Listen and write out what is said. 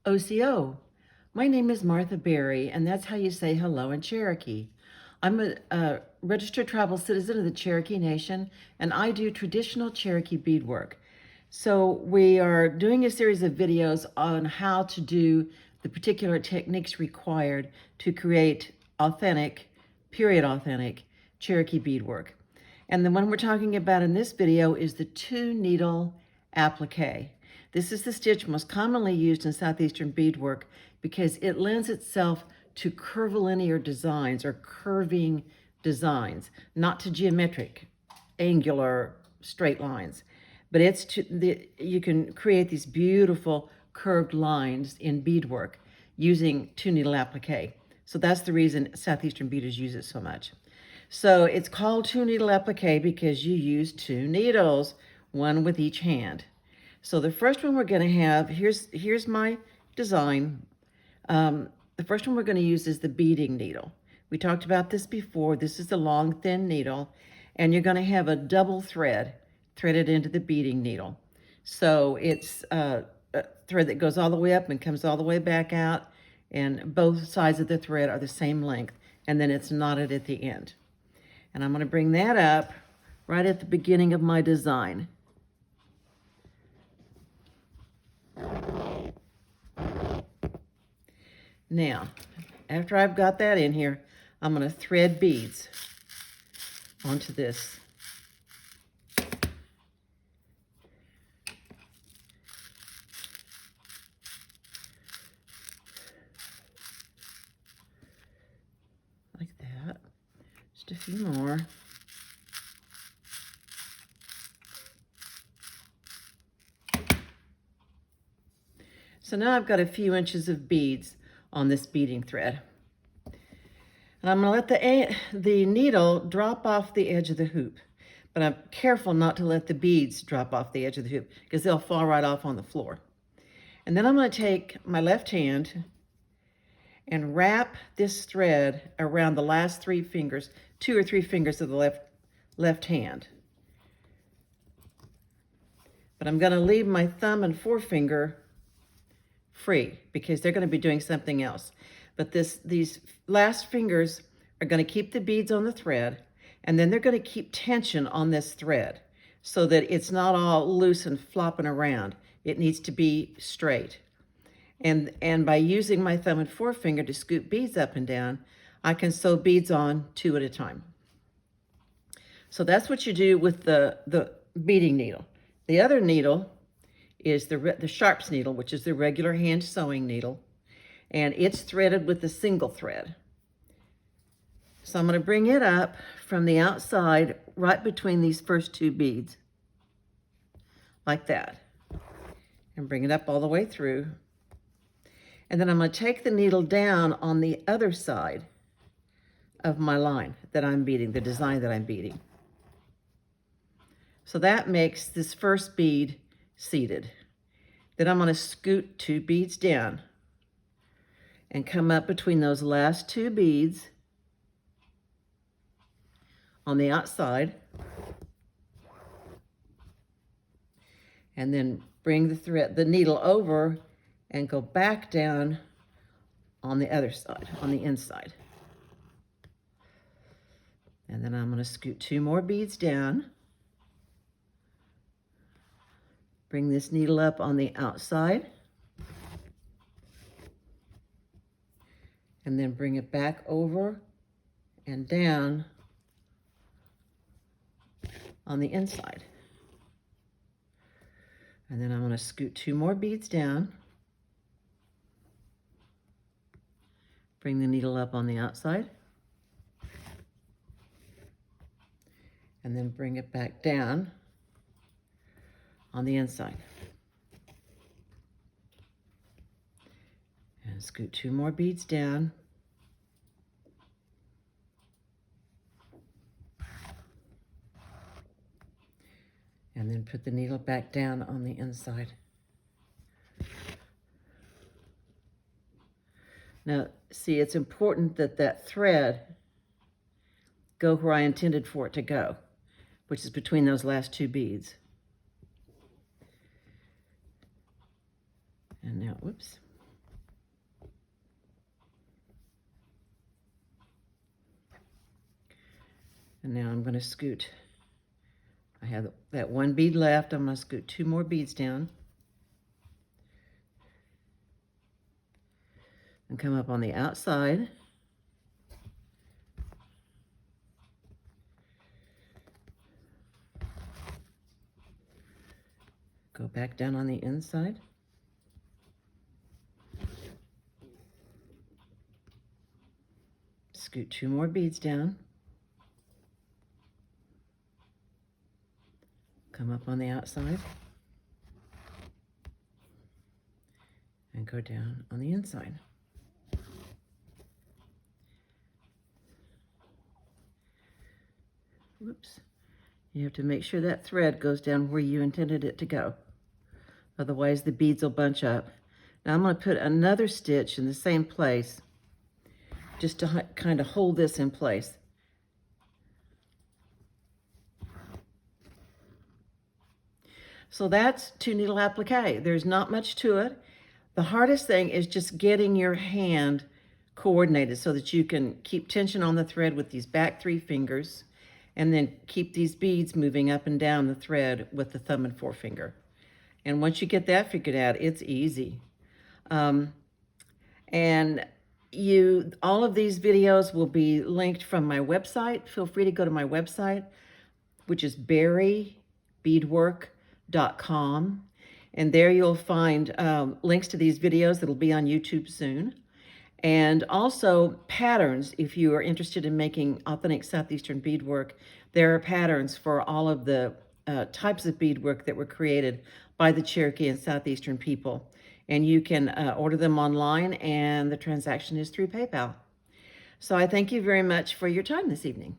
OCO. My name is Martha Berry, and that's how you say hello in Cherokee. I'm a registered tribal citizen of the Cherokee Nation, and I do traditional Cherokee beadwork. So we are doing a series of videos on how to do the particular techniques required to create authentic, period authentic, Cherokee beadwork. And the one we're talking about in this video is the Two Needle Applique. This is the stitch most commonly used in Southeastern beadwork because it lends itself to curvilinear designs or curving designs, not to geometric, angular, straight lines. But you can create these beautiful curved lines in beadwork using two needle applique. So that's the reason Southeastern beaders use it so much. So it's called two needle applique because you use two needles, one with each hand. So the first one we're going to have, here's my design. The first one we're going to use is the beading needle. We talked about this before. This is the long, thin needle, and you're going to have a double thread threaded into the beading needle. So it's a thread that goes all the way up and comes all the way back out, and both sides of the thread are the same length, and then it's knotted at the end. And I'm going to bring that up right at the beginning of my design. Now, after I've got that in here, I'm going to thread beads onto this. Like that. Just a few more. So now I've got a few inches of beads on this beading thread. And I'm going to let the needle drop off the edge of the hoop. But I'm careful not to let the beads drop off the edge of the hoop because they'll fall right off on the floor. And then I'm going to take my left hand and wrap this thread around the last three fingers, 2 or 3 fingers of the left hand. But I'm going to leave my thumb and forefinger free because they're going to be doing something else. But these last fingers are going to keep the beads on the thread, and then they're going to keep tension on this thread so that it's not all loose and flopping around. It needs to be straight. And by using my thumb and forefinger to scoop beads up and down, I can sew beads on 2 at a time. So that's what you do with the beading needle. The other needle is the sharps needle, which is the regular hand sewing needle, and it's threaded with a single thread. So I'm going to bring it up from the outside right between these first 2 beads, like that, and bring it up all the way through. And then I'm going to take the needle down on the other side of my line that I'm beading, the design that I'm beading. So that makes this first bead seated. Then I'm going to scoot 2 beads down and come up between those last 2 beads on the outside, and then bring the needle over and go back down on the other side, on the inside. And then I'm going to scoot 2 more beads down, bring this needle up on the outside, and then bring it back over and down on the inside. And then I'm going to scoot 2 more beads down, bring the needle up on the outside, and then bring it back down on the inside. And scoot 2 more beads down. And then put the needle back down on the inside. Now, see, it's important that that thread go where I intended for it to go, which is between those last 2 beads. And now, whoops. And now I'm going to scoot. I have that one bead left. I'm going to scoot 2 more beads down and come up on the outside. Go back down on the inside. Scoot 2 more beads down. Come up on the outside. And go down on the inside. Whoops. You have to make sure that thread goes down where you intended it to go. Otherwise the beads will bunch up. Now I'm going to put another stitch in the same place just to kind of hold this in place. So that's Two Needle Applique. There's not much to it. The hardest thing is just getting your hand coordinated so that you can keep tension on the thread with these back 3 fingers and then keep these beads moving up and down the thread with the thumb and forefinger. And once you get that figured out, it's easy. And all of these videos will be linked from my website. Feel free to go to my website, which is barrybeadwork.com. And there you'll find links to these videos that'll be on YouTube soon. And also patterns, if you are interested in making authentic Southeastern beadwork, there are patterns for all of the types of beadwork that were created by the Cherokee and Southeastern people. And you can order them online, and the transaction is through PayPal. So I thank you very much for your time this evening.